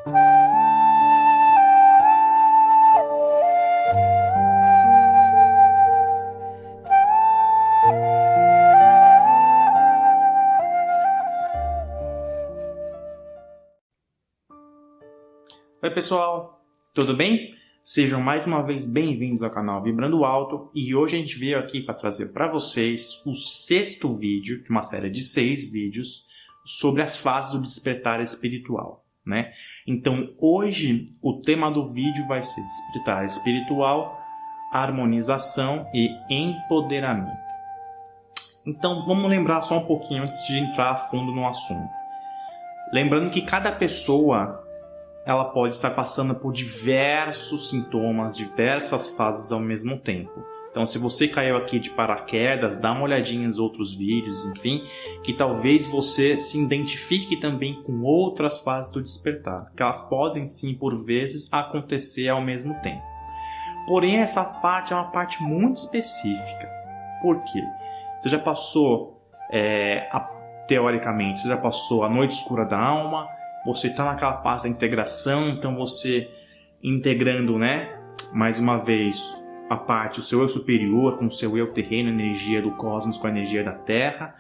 Oi pessoal, tudo bem? Sejam mais uma vez bem-vindos ao canal Vibrando Alto e hoje a gente veio aqui para trazer para vocês o 6º vídeo de uma série de 6 vídeos sobre as fases do despertar espiritual, né? Então hoje o tema do vídeo vai ser despertar espiritual, harmonização e empoderamento. Então vamos lembrar só um pouquinho antes de entrar a fundo no assunto. Lembrando que cada pessoa ela pode estar passando por diversos sintomas, diversas fases ao mesmo tempo. Então, se você caiu aqui de paraquedas, dá uma olhadinha nos outros vídeos, enfim, que talvez você se identifique também com outras fases do despertar, que elas podem sim, por vezes, acontecer ao mesmo tempo. Porém, essa parte é uma parte muito específica. Por quê? Você já passou, teoricamente, você já passou a noite escura da alma. Você está naquela fase da integração, então você integrando, né, mais uma vez, a parte, o seu eu superior com o seu eu terreno, a energia do cosmos com a energia da Terra.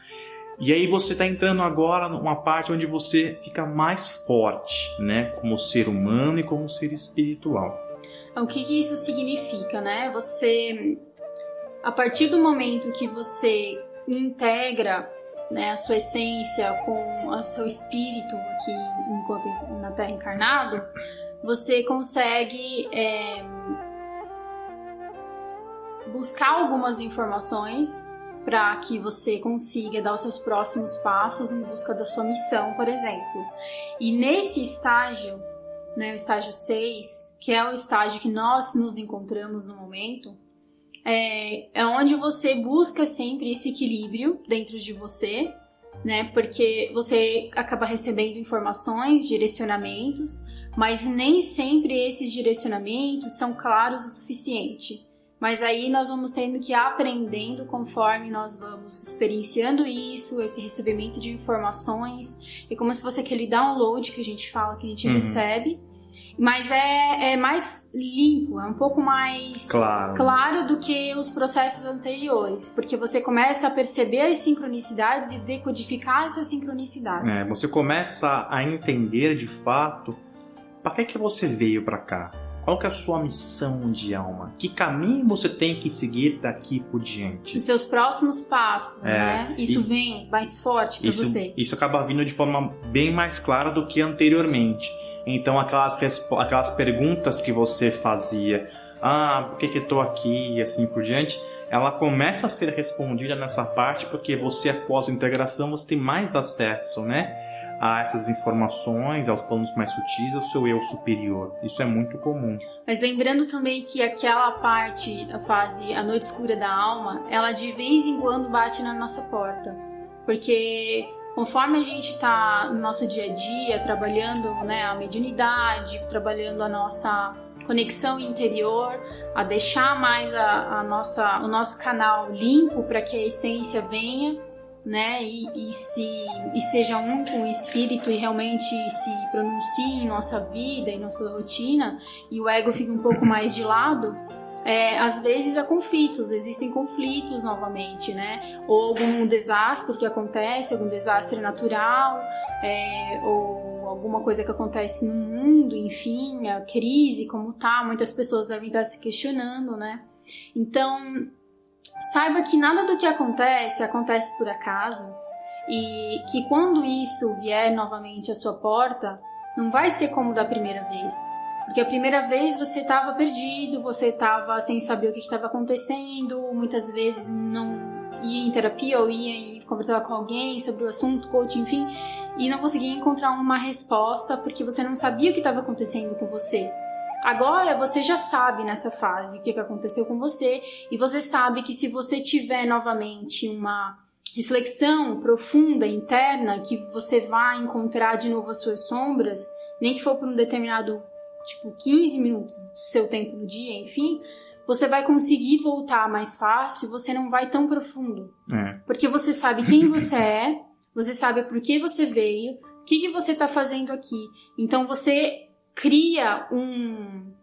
E aí você está entrando agora numa parte onde você fica mais forte, né, como ser humano e como ser espiritual. O que isso significa, né? Você, a partir do momento que você integra, né, a sua essência com o seu espírito aqui enquanto na Terra encarnado, você consegue buscar algumas informações para que você consiga dar os seus próximos passos em busca da sua missão, por exemplo. E nesse estágio, né, o estágio 6, que é o estágio que nós nos encontramos no momento, é onde você busca sempre esse equilíbrio dentro de você, né? Porque você acaba recebendo informações, direcionamentos, mas nem sempre esses direcionamentos são claros o suficiente. Mas aí nós vamos tendo que ir aprendendo conforme nós vamos experienciando isso, esse recebimento de informações. É como se fosse aquele download que a gente fala, que a gente recebe. Mas é mais limpo, é um pouco mais claro do que os processos anteriores, porque você começa a perceber as sincronicidades e decodificar essas sincronicidades. Você começa a entender de fato para que você veio para cá, qual que é a sua missão de alma, que caminho você tem que seguir daqui por diante. Os seus próximos passos, né? Isso vem mais forte para você. Isso acaba vindo de forma bem mais clara do que anteriormente. Então aquelas perguntas que você fazia, por que eu estou aqui e assim por diante, ela começa a ser respondida nessa parte porque você, após a integração, você tem mais acesso, né, a essas informações, aos planos mais sutis, ao seu eu superior. Isso é muito comum. Mas lembrando também que aquela parte, a fase, a noite escura da alma, ela de vez em quando bate na nossa porta. Porque conforme a gente está no nosso dia a dia, trabalhando, né, a mediunidade, trabalhando a nossa conexão interior, a deixar mais o nosso canal limpo para que a essência venha, né, e seja um com o espírito e realmente se pronuncie em nossa vida, em nossa rotina, e o ego fica um pouco mais de lado. Às vezes existem conflitos novamente, né? Ou algum desastre que acontece, algum desastre natural, ou alguma coisa que acontece no mundo, enfim, a crise, como tá, muitas pessoas devem estar se questionando, né? Então, saiba que nada do que acontece por acaso, e que quando isso vier novamente à sua porta, não vai ser como da primeira vez. Porque a primeira vez você estava perdido, você estava sem saber o que estava acontecendo, muitas vezes não ia em terapia ou ia e conversava com alguém sobre o assunto, coach, enfim, e não conseguia encontrar uma resposta porque você não sabia o que estava acontecendo com você. Agora você já sabe nessa fase o que aconteceu com você, e você sabe que se você tiver novamente uma reflexão profunda, interna, que você vai encontrar de novo as suas sombras, nem que for por um determinado 15 minutos do seu tempo no dia, enfim, você vai conseguir voltar mais fácil, você não vai tão profundo. Porque você sabe quem você é, você sabe por que você veio, O que você está fazendo aqui? Então você cria um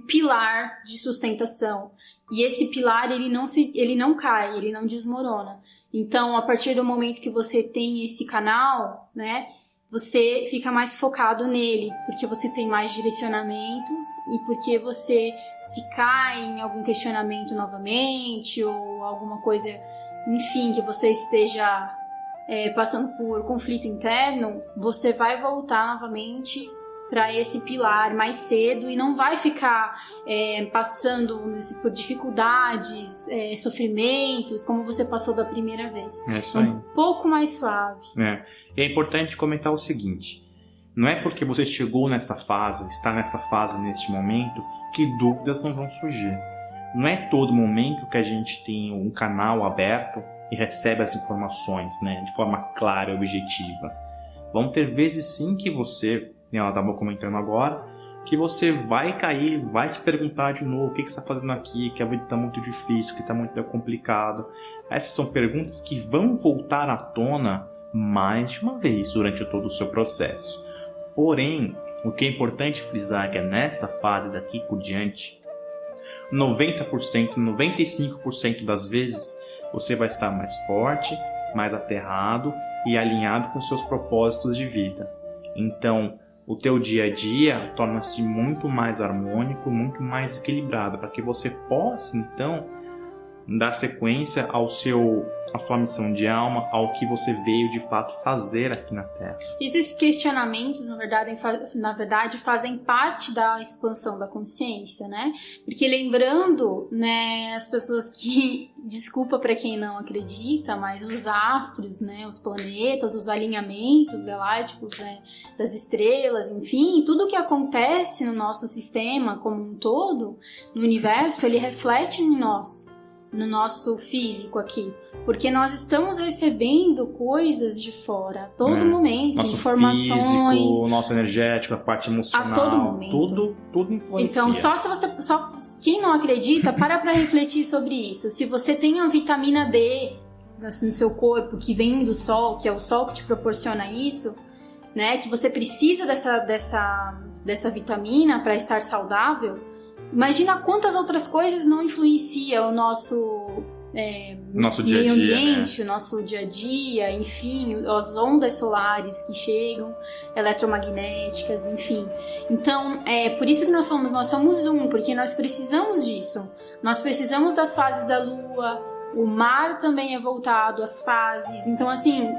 pilar de sustentação. E esse pilar ele não cai, ele não desmorona. Então, a partir do momento que você tem esse canal, né, você fica mais focado nele, porque você tem mais direcionamentos e porque você, se cai em algum questionamento novamente ou alguma coisa, enfim, que você esteja passando por conflito interno, você vai voltar novamente para esse pilar mais cedo e não vai ficar passando por dificuldades, sofrimentos, como você passou da primeira vez. É isso aí. Um pouco mais suave. É importante comentar o seguinte: não é porque você chegou nessa fase, está nessa fase neste momento, que dúvidas não vão surgir. Não é todo momento que a gente tem um canal aberto e recebe as informações, né, de forma clara e objetiva. Vão ter vezes sim que você, ela estava comentando agora, que você vai cair, vai se perguntar de novo o que você está fazendo aqui, que a vida está muito difícil, que está muito complicado. Essas são perguntas que vão voltar à tona mais de uma vez durante todo o seu processo. Porém, o que é importante frisar é que nesta fase daqui por diante, 90%, 95% das vezes, você vai estar mais forte, mais aterrado e alinhado com seus propósitos de vida. Então, o teu dia a dia torna-se muito mais harmônico, muito mais equilibrado, para que você possa, então, dar sequência à sua missão de alma, ao que você veio de fato fazer aqui na Terra. Esses questionamentos, na verdade, fazem parte da expansão da consciência, né? Porque lembrando, né, as pessoas que, desculpa para quem não acredita, mas os astros, né, os planetas, os alinhamentos galácticos, né, das estrelas, enfim, tudo que acontece no nosso sistema como um todo, no universo, ele reflete em nós, no nosso físico aqui, porque nós estamos recebendo coisas de fora a todo momento, nosso informações, físico, nosso energético, a parte emocional, a todo momento. Tudo influencia. Então, quem não acredita, para refletir sobre isso. Se você tem a vitamina D no seu corpo que vem do sol, que é o sol que te proporciona isso, né, que você precisa dessa vitamina para estar saudável. Imagina quantas outras coisas não influenciam o nosso dia a meio dia, ambiente, né? o nosso dia a dia, enfim, as ondas solares que chegam, eletromagnéticas, enfim. Então, por isso que nós somos um, porque nós precisamos disso. Nós precisamos das fases da Lua, o mar também é voltado às fases. Então, assim,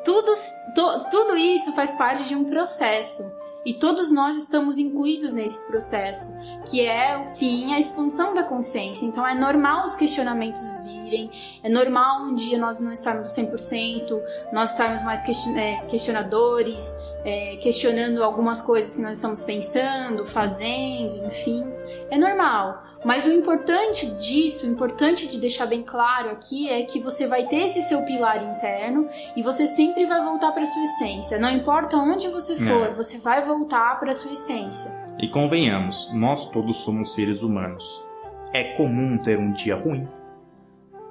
tudo isso faz parte de um processo. E todos nós estamos incluídos nesse processo, que é, o fim, a expansão da consciência. Então é normal os questionamentos virem, é normal um dia nós não estarmos 100%, nós estarmos mais questionadores, questionando algumas coisas que nós estamos pensando, fazendo, enfim. É normal. Mas o importante disso, o importante de deixar bem claro aqui é que você vai ter esse seu pilar interno e você sempre vai voltar para a sua essência. Não importa onde você for, você vai voltar para a sua essência. E convenhamos, nós todos somos seres humanos. É comum ter um dia ruim,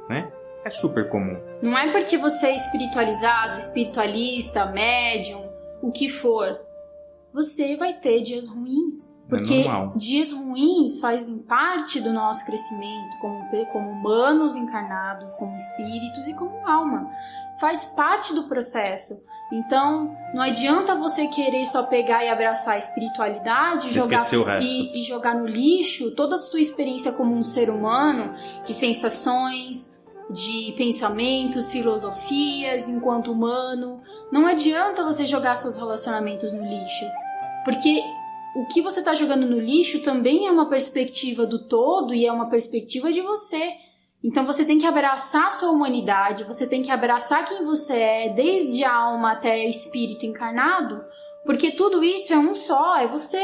né? É super comum. Não é porque você é espiritualizado, espiritualista, médium, o que for. Você vai ter dias ruins, porque dias ruins fazem parte do nosso crescimento como humanos encarnados, como espíritos e como alma. Faz parte do processo. Então, não adianta você querer só pegar e abraçar a espiritualidade e jogar no lixo toda a sua experiência como um ser humano, de sensações, de pensamentos, filosofias enquanto humano. Não adianta você jogar seus relacionamentos no lixo, porque o que você está jogando no lixo também é uma perspectiva do todo e é uma perspectiva de você. Então você tem que abraçar a sua humanidade, você tem que abraçar quem você é, desde a alma até o espírito encarnado, porque tudo isso é um só, é você.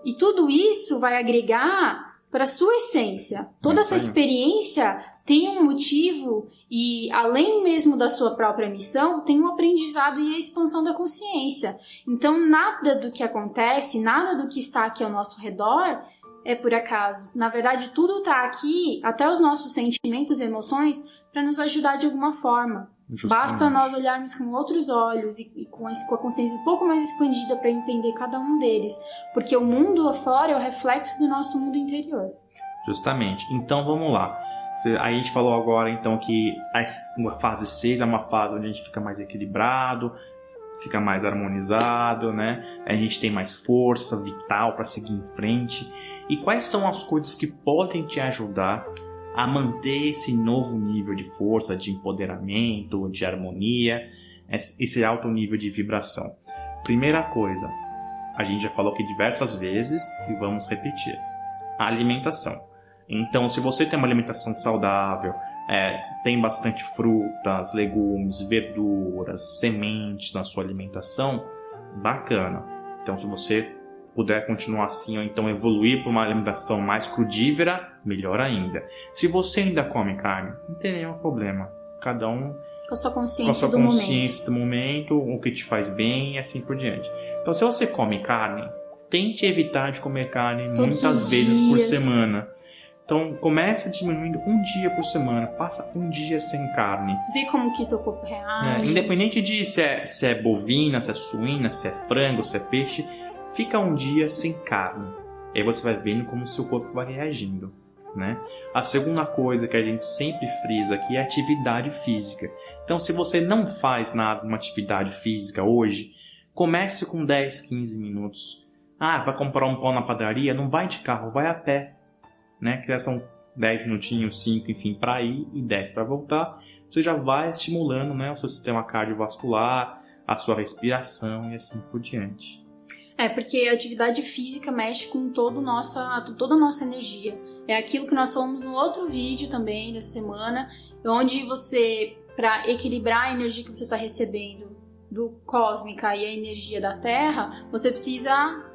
E tudo isso vai agregar para a sua essência. Toda essa experiência tem um motivo e, além mesmo da sua própria missão, tem um aprendizado e a expansão da consciência. Então, nada do que acontece, nada do que está aqui ao nosso redor é por acaso. Na verdade, tudo está aqui, até os nossos sentimentos e emoções, para nos ajudar de alguma forma. Basta nós olharmos com outros olhos e com a consciência um pouco mais expandida para entender cada um deles. Porque o mundo afora é o reflexo do nosso mundo interior. Justamente. Então, vamos lá. A gente falou agora, então, que a fase 6 é uma fase onde a gente fica mais equilibrado, fica mais harmonizado, né? A gente tem mais força vital para seguir em frente. E quais são as coisas que podem te ajudar a manter esse novo nível de força, de empoderamento, de harmonia, esse alto nível de vibração? Primeira coisa, a gente já falou aqui diversas vezes e vamos repetir: a alimentação. Então, se você tem uma alimentação saudável, tem bastante frutas, legumes, verduras, sementes na sua alimentação, bacana. Então, se você puder continuar assim, ou então evoluir para uma alimentação mais crudívora, melhor ainda. Se você ainda come carne, não tem nenhum problema. Cada um com a sua consciência do momento, o que te faz bem e assim por diante. Então, se você come carne, tente evitar de comer carne muitas vezes por semana. Então, comece diminuindo um dia por semana. Passa um dia sem carne. Vê como que seu corpo reage. Independente de se é bovina, se é suína, se é frango, se é peixe, fica um dia sem carne. Aí você vai vendo como o seu corpo vai reagindo, né? A segunda coisa que a gente sempre frisa aqui é a atividade física. Então, se você não faz nada, uma atividade física hoje, comece com 10, 15 minutos. Vai comprar um pão na padaria? Não vai de carro, vai a pé. Né? Que são 10 minutinhos, 5, enfim, para ir e 10 para voltar. Você já vai estimulando, né, o seu sistema cardiovascular, a sua respiração e assim por diante. Porque a atividade física mexe com toda a nossa energia. É aquilo que nós falamos no outro vídeo também dessa semana, onde você, para equilibrar a energia que você está recebendo do cósmica e a energia da Terra, você precisa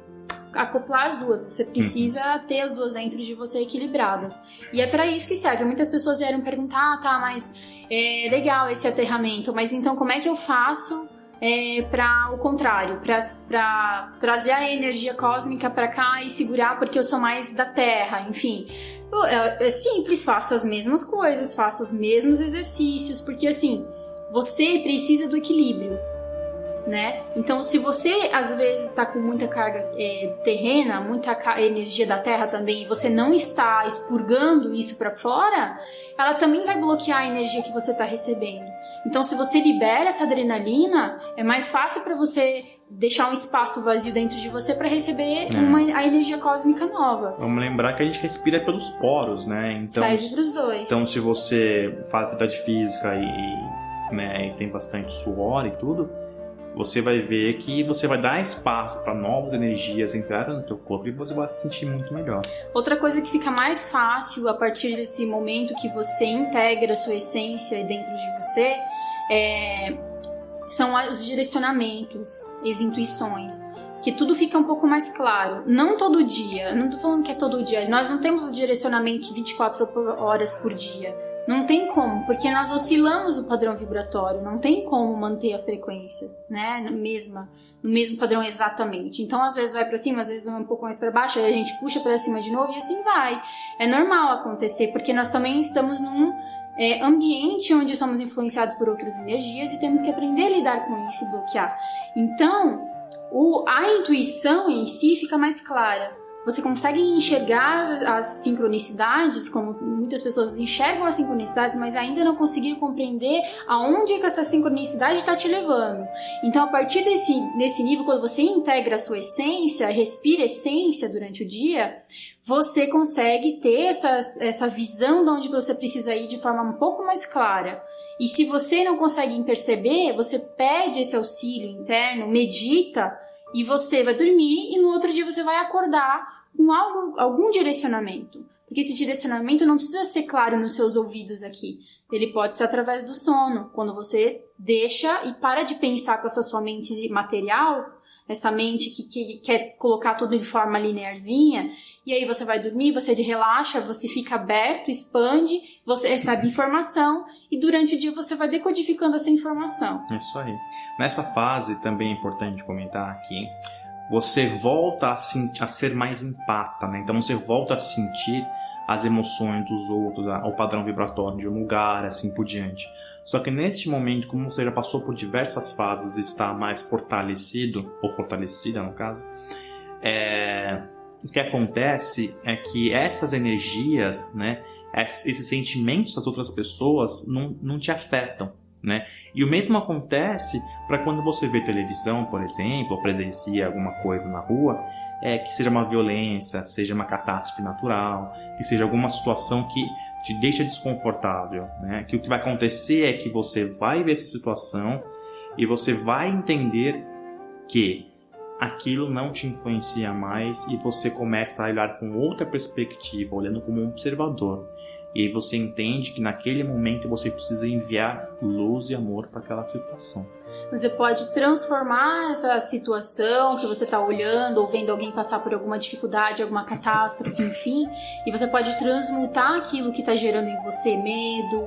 acoplar as duas, você precisa ter as duas dentro de você equilibradas. E é para isso que serve. Muitas pessoas vieram perguntar, mas é legal esse aterramento, mas então como é que eu faço para o contrário, para trazer a energia cósmica para cá e segurar porque eu sou mais da Terra, enfim. É simples, faça as mesmas coisas, faça os mesmos exercícios, porque assim, você precisa do equilíbrio. Né? Então, se você às vezes está com muita carga terrena, muita energia da Terra também, e você não está expurgando isso para fora, ela também vai bloquear a energia que você está recebendo. Então, se você libera essa adrenalina, é mais fácil para você deixar um espaço vazio dentro de você para receber a energia cósmica nova. Vamos lembrar que a gente respira pelos poros, né? Então, serve para os dois. Então, se você faz atividade física e tem bastante suor e tudo, você vai ver que você vai dar espaço para novas energias entrarem no teu corpo e você vai se sentir muito melhor. Outra coisa que fica mais fácil a partir desse momento que você integra a sua essência dentro de você são os direcionamentos, as intuições, que tudo fica um pouco mais claro. Não todo dia, não tô falando que é todo dia, nós não temos direcionamento 24 horas por dia. Não tem como, porque nós oscilamos o padrão vibratório, não tem como manter a frequência, né, no mesmo padrão exatamente. Então, às vezes vai para cima, às vezes vai um pouco mais para baixo, aí a gente puxa para cima de novo e assim vai. É normal acontecer, porque nós também estamos num ambiente onde somos influenciados por outras energias e temos que aprender a lidar com isso e bloquear. Então, a intuição em si fica mais clara. Você consegue enxergar as sincronicidades, como muitas pessoas enxergam as sincronicidades, mas ainda não conseguiram compreender aonde é que essa sincronicidade está te levando. Então, a partir desse nível, quando você integra a sua essência, respira a essência durante o dia, você consegue ter essa visão de onde você precisa ir de forma um pouco mais clara. E se você não consegue perceber, você pede esse auxílio interno, medita, e você vai dormir e no outro dia você vai acordar com algum direcionamento. Porque esse direcionamento não precisa ser claro nos seus ouvidos aqui. Ele pode ser através do sono. Quando você deixa e para de pensar com essa sua mente material, essa mente que quer colocar tudo de forma linearzinha, e aí você vai dormir, você relaxa, você fica aberto, expande, você recebe informação e durante o dia você vai decodificando essa informação. Isso aí. Nessa fase também é importante comentar aqui, você volta a ser mais empata, né? Então você volta a sentir as emoções dos outros, o padrão vibratório de um lugar, assim por diante. Só que neste momento, como você já passou por diversas fases e está mais fortalecido, ou fortalecida no caso, o que acontece é que essas energias, né, esses sentimentos das outras pessoas não te afetam, né? E o mesmo acontece para quando você vê televisão, por exemplo, ou presencia alguma coisa na rua, que seja uma violência, seja uma catástrofe natural, que seja alguma situação que te deixa desconfortável, né? Que o que vai acontecer é que você vai ver essa situação e você vai entender que aquilo não te influencia mais e você começa a olhar com outra perspectiva, olhando como um observador. E aí você entende que naquele momento você precisa enviar luz e amor para aquela situação. Você pode transformar essa situação que você está olhando ou vendo alguém passar por alguma dificuldade, alguma catástrofe, enfim, e você pode transmutar aquilo que está gerando em você medo,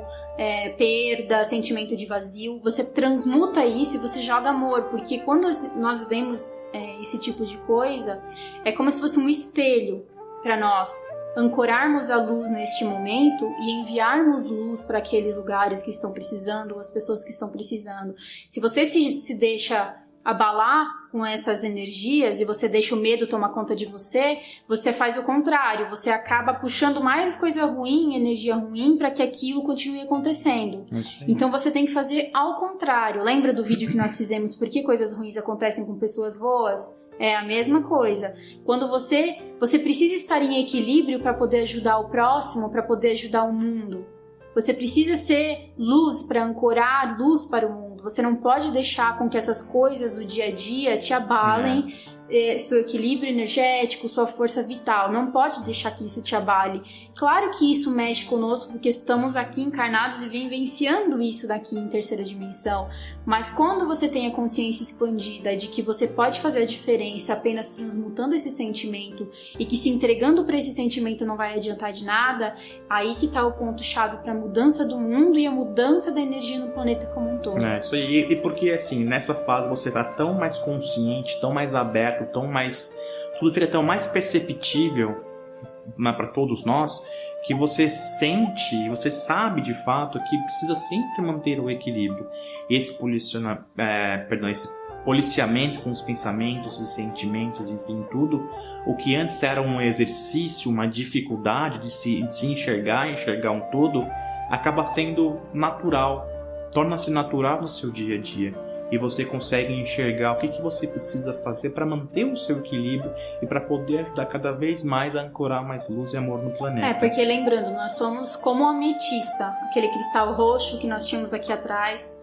perda, sentimento de vazio. Você transmuta isso e você joga amor, porque quando nós vemos esse tipo de coisa, é como se fosse um espelho para nós ancorarmos a luz neste momento e enviarmos luz para aqueles lugares que estão precisando, as pessoas que estão precisando. Se você se deixa abalar com essas energias e você deixa o medo tomar conta de você, você faz o contrário, você acaba puxando mais coisa ruim, energia ruim, para que aquilo continue acontecendo. Então você tem que fazer ao contrário. Lembra do vídeo que nós fizemos por que coisas ruins acontecem com pessoas boas? É a mesma coisa. Quando você precisa estar em equilíbrio para poder ajudar o próximo, para poder ajudar o mundo. Você precisa ser luz para ancorar luz para o mundo. Você não pode deixar com que essas coisas do dia a dia te abalem seu equilíbrio energético, sua força vital. Não pode deixar que isso te abale. Claro que isso mexe conosco porque estamos aqui encarnados e vivenciando isso daqui em terceira dimensão. Mas quando você tem a consciência expandida de que você pode fazer a diferença apenas transmutando esse sentimento e que se entregando para esse sentimento não vai adiantar de nada, aí que está o ponto-chave para a mudança do mundo e a mudança da energia no planeta como um todo. Isso aí. E porque assim, nessa fase você está tão mais consciente, tão mais aberto, tão mais... tudo fica tão mais perceptível para todos nós, que você sente, você sabe de fato que precisa sempre manter o equilíbrio. Esse policiamento com os pensamentos e sentimentos, enfim, tudo. O que antes era um exercício, uma dificuldade de se enxergar um todo, acaba sendo natural, torna-se natural no seu dia a dia. E você consegue enxergar o que você precisa fazer para manter o seu equilíbrio e para poder ajudar cada vez mais a ancorar mais luz e amor no planeta. Porque lembrando, nós somos como a ametista, aquele cristal roxo que nós tínhamos aqui atrás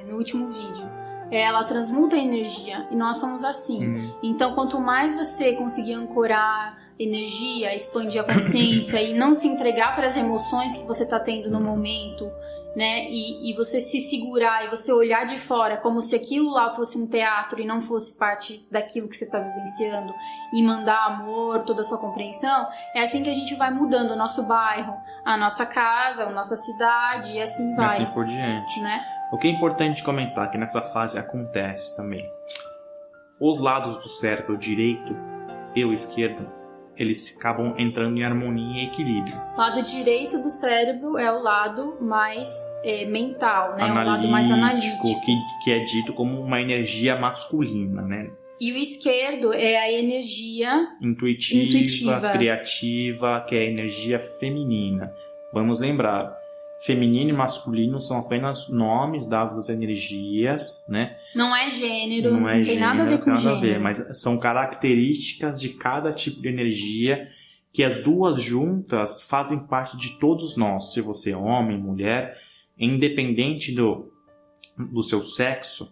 no último vídeo. Ela transmuta a energia e nós somos assim. Então, quanto mais você conseguir ancorar energia, expandir a consciência e não se entregar para as emoções que você está tendo no momento, né? E você se segurar e você olhar de fora como se aquilo lá fosse um teatro e não fosse parte daquilo que você está vivenciando e mandar amor, toda a sua compreensão, é assim que a gente vai mudando o nosso bairro, a nossa casa, a nossa cidade e assim vai. E assim por diante. Né? O que é importante comentar que nessa fase acontece também. Os lados do cérebro direito e o esquerdo, eles acabam entrando em harmonia e equilíbrio. O lado direito do cérebro é o lado mais mental, né? Analítico, o lado mais analítico. Que é dito como uma energia masculina, né? E o esquerdo é a energia intuitiva, criativa, que é a energia feminina. Vamos lembrar, feminino e masculino são apenas nomes dados às energias, né? Não é gênero, não tem nada a ver com gênero. Mas são características de cada tipo de energia que as duas juntas fazem parte de todos nós. Se você é homem, mulher, independente do seu sexo,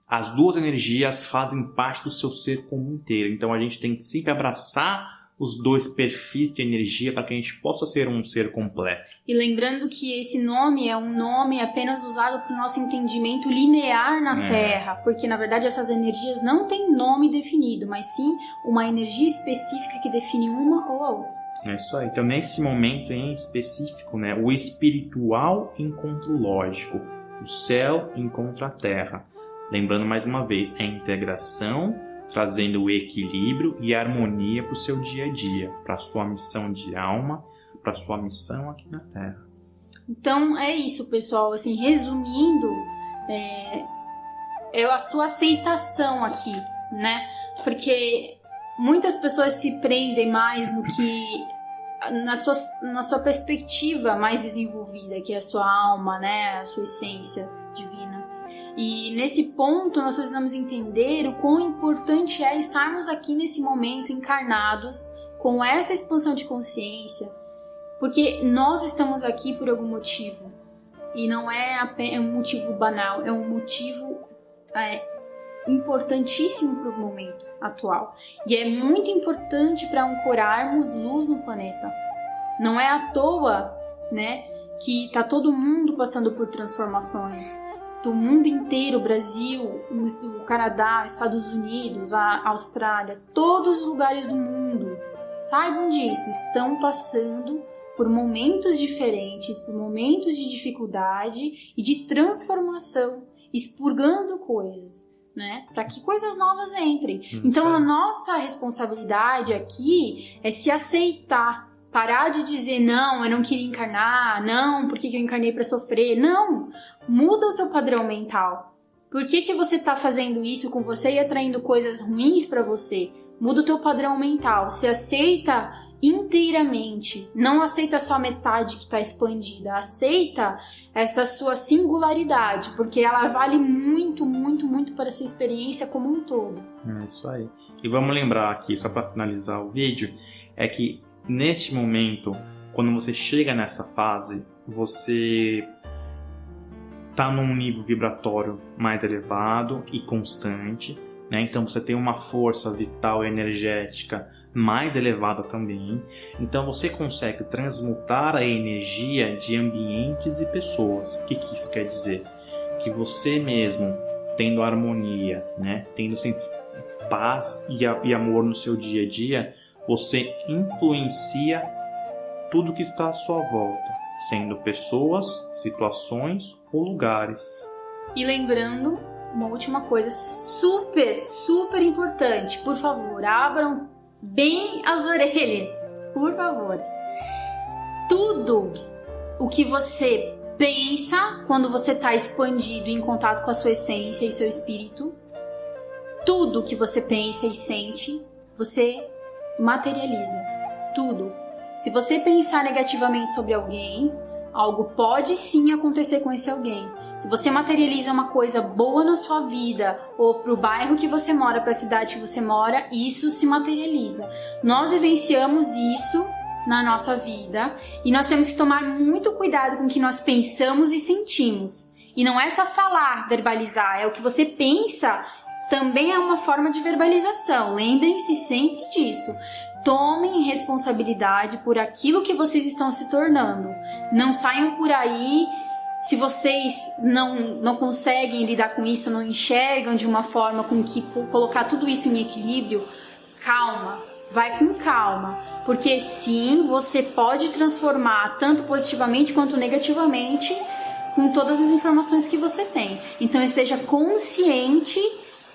as duas energias fazem parte do seu ser como inteiro. Então a gente tem que sempre abraçar os dois perfis de energia para que a gente possa ser um ser completo. E lembrando que esse nome é um nome apenas usado para o nosso entendimento linear na Terra, porque na verdade essas energias não têm nome definido, mas sim uma energia específica que define uma ou a outra. É isso aí. Então nesse momento em específico, né, o espiritual encontra o lógico, o céu encontra a terra. Lembrando mais uma vez, é integração, trazendo o equilíbrio e a harmonia para o seu dia a dia, para a sua missão de alma, para a sua missão aqui na Terra. Então é isso, pessoal. Assim, resumindo, é a sua aceitação aqui, né? Porque muitas pessoas se prendem mais no que na sua perspectiva mais desenvolvida, que é a sua alma, né? A sua essência divina. E nesse ponto nós precisamos entender o quão importante é estarmos aqui nesse momento encarnados com essa expansão de consciência, porque nós estamos aqui por algum motivo. E não é um motivo banal, é um motivo importantíssimo para o momento atual. E é muito importante para ancorarmos luz no planeta. Não é à toa, né, que está todo mundo passando por transformações. Do mundo inteiro, Brasil, o Canadá, Estados Unidos, a Austrália, todos os lugares do mundo, saibam disso, estão passando por momentos diferentes, por momentos de dificuldade e de transformação, expurgando coisas, né? Para que coisas novas entrem. Então a nossa responsabilidade aqui é se aceitar, parar de dizer não, eu não queria encarnar, não, por que eu encarnei para sofrer? Não, muda o seu padrão mental. Por que você está fazendo isso com você e atraindo coisas ruins para você? Muda o teu padrão mental, se aceita inteiramente, não aceita só a metade que está expandida, aceita essa sua singularidade, porque ela vale muito, muito, muito para a sua experiência como um todo. É isso aí. E vamos lembrar aqui, só para finalizar o vídeo, é que neste momento, quando você chega nessa fase, você está num nível vibratório mais elevado e constante, né? Então você tem uma força vital e energética mais elevada também. Então você consegue transmutar a energia de ambientes e pessoas. O que isso quer dizer? Que você mesmo, tendo harmonia, né? Tendo sempre paz e amor no seu dia a dia, você influencia tudo que está à sua volta, sendo pessoas, situações ou lugares. E lembrando uma última coisa super, super importante. Por favor, abram bem as orelhas. Por favor. Tudo o que você pensa quando você está expandido em contato com a sua essência e seu espírito, tudo o que você pensa e sente, você materializa. Tudo. Se você pensar negativamente sobre alguém, algo pode sim acontecer com esse alguém. Se você materializa uma coisa boa na sua vida, ou para o bairro que você mora, para a cidade que você mora, isso se materializa. Nós vivenciamos isso na nossa vida e nós temos que tomar muito cuidado com o que nós pensamos e sentimos. E não é só falar, verbalizar, é o que você pensa, também é uma forma de verbalização. Lembrem-se sempre disso. Tomem responsabilidade por aquilo que vocês estão se tornando. Não saiam por aí. Se vocês não conseguem lidar com isso, não enxergam de uma forma com que colocar tudo isso em equilíbrio, calma, vai com calma. Porque sim, você pode transformar tanto positivamente quanto negativamente com todas as informações que você tem. Então esteja consciente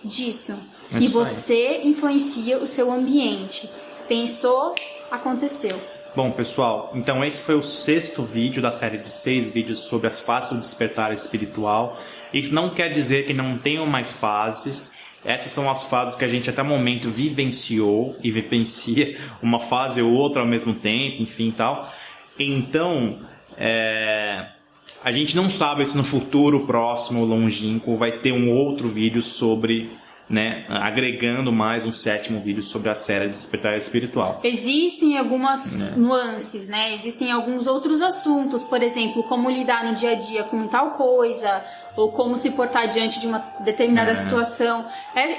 disso, que você influencia o seu ambiente. Pensou, aconteceu. Bom, pessoal, então esse foi o 6º vídeo da série de 6 vídeos sobre as fases do despertar espiritual. Isso não quer dizer que não tenham mais fases. Essas são as fases que a gente até o momento vivenciou e vivencia uma fase ou outra ao mesmo tempo, enfim, tal. Então, a gente não sabe se no futuro próximo, longínquo, vai ter um outro vídeo sobre, né, agregando mais um 7º vídeo sobre a série de Despertar Espiritual. Existem algumas nuances, né? Existem alguns outros assuntos, por exemplo, como lidar no dia a dia com tal coisa, ou como se portar diante de uma determinada situação.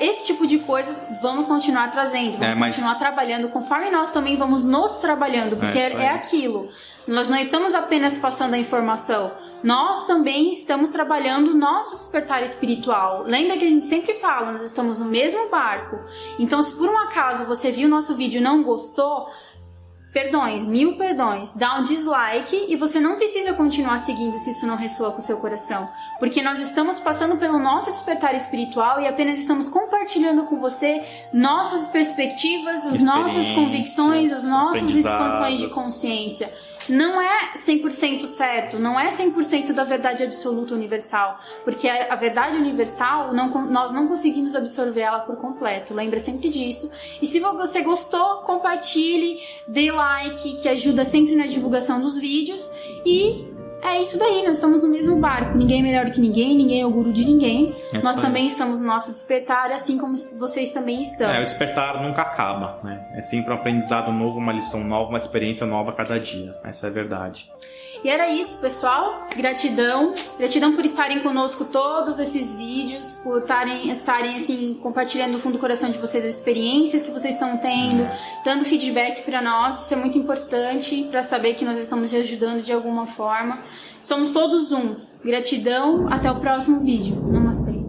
Esse tipo de coisa vamos continuar trazendo, vamos continuar trabalhando, conforme nós também vamos nos trabalhando, porque é aquilo. Nós não estamos apenas passando a informação, nós também estamos trabalhando o nosso despertar espiritual. Lembra que a gente sempre fala, nós estamos no mesmo barco. Então, se por um acaso você viu o nosso vídeo e não gostou, perdões, 1000 perdões, dá um dislike e você não precisa continuar seguindo se isso não ressoa com o seu coração. Porque nós estamos passando pelo nosso despertar espiritual e apenas estamos compartilhando com você nossas perspectivas, as nossas convicções, as nossas expansões de consciência. Não é 100% certo, não é 100% da verdade absoluta universal, porque a verdade universal, nós não conseguimos absorver ela por completo, lembra sempre disso. E se você gostou, compartilhe, dê like, que ajuda sempre na divulgação dos vídeos, e é isso daí, nós estamos no mesmo barco, ninguém é melhor que ninguém, ninguém é o guru de ninguém, nós também estamos no nosso despertar, assim como vocês também estão. O despertar nunca acaba, né? É sempre um aprendizado novo, uma lição nova, uma experiência nova a cada dia, essa é a verdade. E era isso, pessoal. Gratidão por estarem conosco todos esses vídeos, por estarem assim, compartilhando do fundo do coração de vocês as experiências que vocês estão tendo, dando feedback para nós. Isso é muito importante para saber que nós estamos ajudando de alguma forma. Somos todos um. Gratidão, até o próximo vídeo. Namastê.